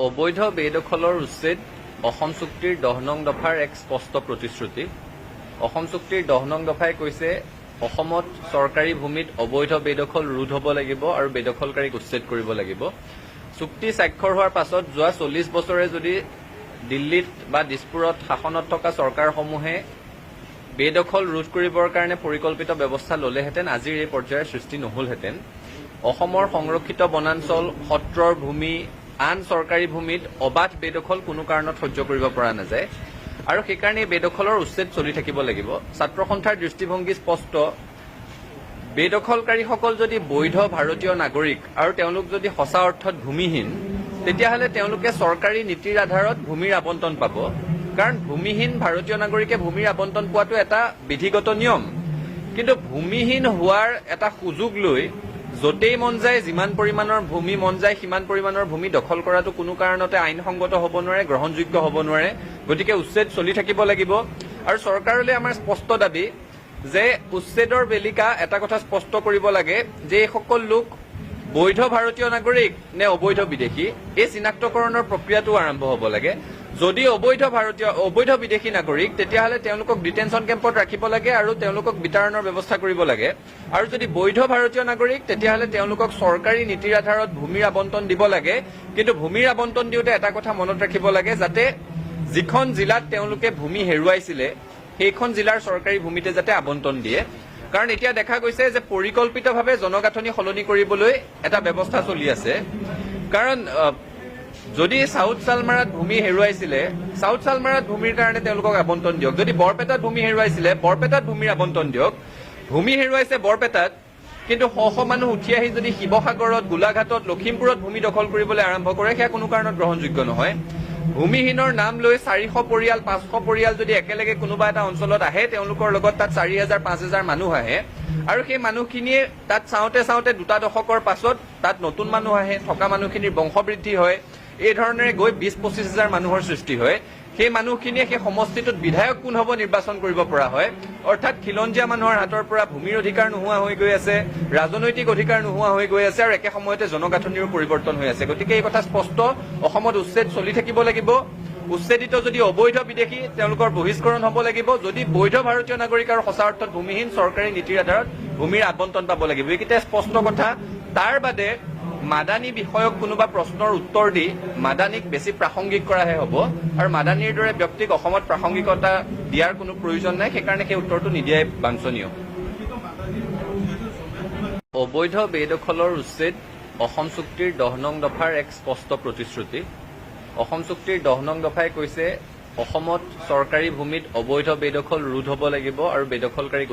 অবৈধ বেদখলৰ উচ্ছেদ অসম চুক্তিৰ 10 নং দফাৰ এক স্পষ্ট প্ৰতিশ্ৰুতি। অসম চুক্তিৰ 10 নং দফাই কৈছে অসমত চৰকাৰী ভূমিত অবৈধ বেদখল ৰোধ হ'ব লাগিব আৰু বেদখলকাৰীক উচ্ছেদ কৰিব লাগিব। চুক্তি স্বাক্ষৰ হোৱাৰ পাছত যোৱা 40 বছৰে যদি দিল্লীত বা দিছপুৰত শাসনত থকা চৰকাৰসমূহে বেদখল ৰোধ কৰিবৰ কাৰণে পৰিকল্পিত ব্যৱস্থা ললেহেঁতেন আজিৰ এই পৰ্যায়ৰ সৃষ্টি নহলহেঁতেন। অসমৰ সংৰক্ষিত বনাঞ্চল, সত্ৰৰ ভূমি, আন চৰকাৰী ভূমিত অবাধ বেদখল কোনো কাৰণত সহ্য কৰিব পৰা নাযায় আৰু সেইকাৰণে এই বেদখলৰ উচ্ছেদ চলি থাকিব লাগিব। ছাত্ৰ সন্থাৰ দৃষ্টিভংগী স্পষ্ট। বেদখলকাৰীসকল যদি বৈধ ভাৰতীয় নাগৰিক আৰু তেওঁলোক যদি সঁচা অৰ্থত ভূমিহীন, তেতিয়াহ'লে তেওঁলোকে চৰকাৰী নীতিৰ আধাৰত ভূমিৰ আবণ্টন পাব। কাৰণ ভূমিহীন ভাৰতীয় নাগৰিকে ভূমিৰ আবণ্টন পোৱাটো এটা বিধিগত নিয়ম। কিন্তু ভূমিহীন হোৱাৰ এটা সুযোগ লৈ য'তেই মন যায়, যিমান পৰিমাণৰ ভূমি মন যায় সিমান পৰিমাণৰ ভূমি দখল কৰাটো কোনো কাৰণতে আইনসংগত হ'ব নোৱাৰে, গ্ৰহণযোগ্য হ'ব নোৱাৰে। গতিকে উচ্ছেদ চলি থাকিব লাগিব। আৰু চৰকাৰলৈ আমাৰ স্পষ্ট দাবী যে উচ্ছেদৰ বেলিকা এটা কথা স্পষ্ট কৰিব লাগে যে এইসকল লোক বৈধ ভাৰতীয় নাগৰিক নে অবৈধ বিদেশী, এই চিনাক্তকৰণৰ প্ৰক্ৰিয়াটো আৰম্ভ হ'ব লাগে। যদি অবৈধ বিদেশী নাগৰিক, তেতিয়াহ'লে তেওঁলোকক ডিটেনশ্যন কেম্পত ৰাখিব লাগে আৰু তেওঁলোকক বিতৰণৰ ব্যৱস্থা কৰিব লাগে। আৰু যদি বৈধ ভাৰতীয় নাগৰিক, তেতিয়াহ'লে তেওঁলোকক চৰকাৰী নীতিৰ আধাৰত ভূমিৰ আবণ্টন দিব লাগে। কিন্তু ভূমিৰ আবণ্টন দিওঁতে এটা কথা মনত ৰাখিব লাগে, যাতে যিখন জিলাত তেওঁলোকে ভূমি হেৰুৱাইছিলে সেইখন জিলাৰ চৰকাৰী ভূমিতে যাতে আবণ্টন দিয়ে। কাৰণ এতিয়া দেখা গৈছে যে পৰিকল্পিতভাৱে জনগাঁথনি সলনি কৰিবলৈ এটা ব্যৱস্থা চলি আছে। কাৰণ যদি চাউথ চালমাৰাত ভূমি হেৰুৱাইছিলে, চাউথ চালমাৰাত ভূমিৰ কাৰণে তেওঁলোকক আবণ্টন দিয়ক। যদি বৰপেটাত ভূমি হেৰুৱাইছিলে, বৰপেটাত ভূমিৰ আবণ্টন দিয়ক। ভূমি হেৰুৱাইছে বৰপেটাত, কিন্তু শ মানুহ উঠি আহি যদি শিৱসাগৰত, গোলাঘাটত, লখিমপুৰত ভূমি দখল কৰিবলৈ আৰম্ভ কৰে, সেয়া কোনো কাৰণত গ্ৰহণযোগ্য নহয়। ভূমিহীনৰ নাম লৈ 400 পৰিয়াল, 500 পৰিয়াল যদি একেলগে কোনোবা এটা অঞ্চলত আহে, তেওঁলোকৰ লগত তাত 4000, 5000 মানুহ আহে আৰু সেই মানুহখিনিয়ে তাত চাওঁতে চাওঁতে 2 দশকৰ পাছত তাত নতুন মানুহ আহে, থকা মানুহখিনিৰ বংশবৃদ্ধি হয়, এই ধৰণেৰে গৈ 20-25 হাজাৰ মানুহৰ সৃষ্টি হয়। সেই মানুহখিনিয়ে সেই সমষ্টিটোত বিধায়ক কোন হ'ব নিৰ্বাচন কৰিব পৰা হয়। অৰ্থাৎ খিলঞ্জীয়া মানুহৰ হাতৰ পৰা ভূমিৰ অধিকাৰ নোহোৱা হৈ গৈ আছে, ৰাজনৈতিক অধিকাৰ নোহোৱা হৈ গৈ আছে আৰু একে সময়তে জনগাঁথনিৰো পৰিৱৰ্তন হৈ আছে। গতিকে এই কথা স্পষ্ট, অসমত উচ্ছেদ চলি থাকিব লাগিব। উচ্ছেদিত যদি অবৈধ বিদেশী, তেওঁলোকৰ বহিষ্কৰণ হ'ব লাগিব। যদি বৈধ ভাৰতীয় নাগৰিক আৰু সঁচা অৰ্থত ভূমিহীন, চৰকাৰী নীতিৰ আধাৰত ভূমিৰ আবণ্টন পাব লাগিব। এইকেইটা স্পষ্ট কথা। তাৰ বাদে মাদানী বিষয়ক কোনোবা প্ৰশ্নৰ উত্তৰ দি মাদানীক বেছি প্ৰাসংগিক কৰাহে হ'ব আৰু মাদানীৰ দৰে ব্যক্তিক অসমত প্ৰাসংগিকতা দিয়াৰ কোনো প্ৰয়োজন নাই। সেইকাৰণে সেই উত্তৰটো নিদিয়াই বাঞ্ছনীয়। অবৈধ বেদখলৰ উচ্ছেদ অসম চুক্তিৰ 10 নং দফাৰ এক স্পষ্ট প্ৰতিশ্ৰুতি। অসম চুক্তিৰ 10 নং দফাই কৈছে অসমত চৰকাৰী ভূমিত অবৈধ বেদখল ৰোধ হ'ব লাগিব আৰু বেদখলকাৰীক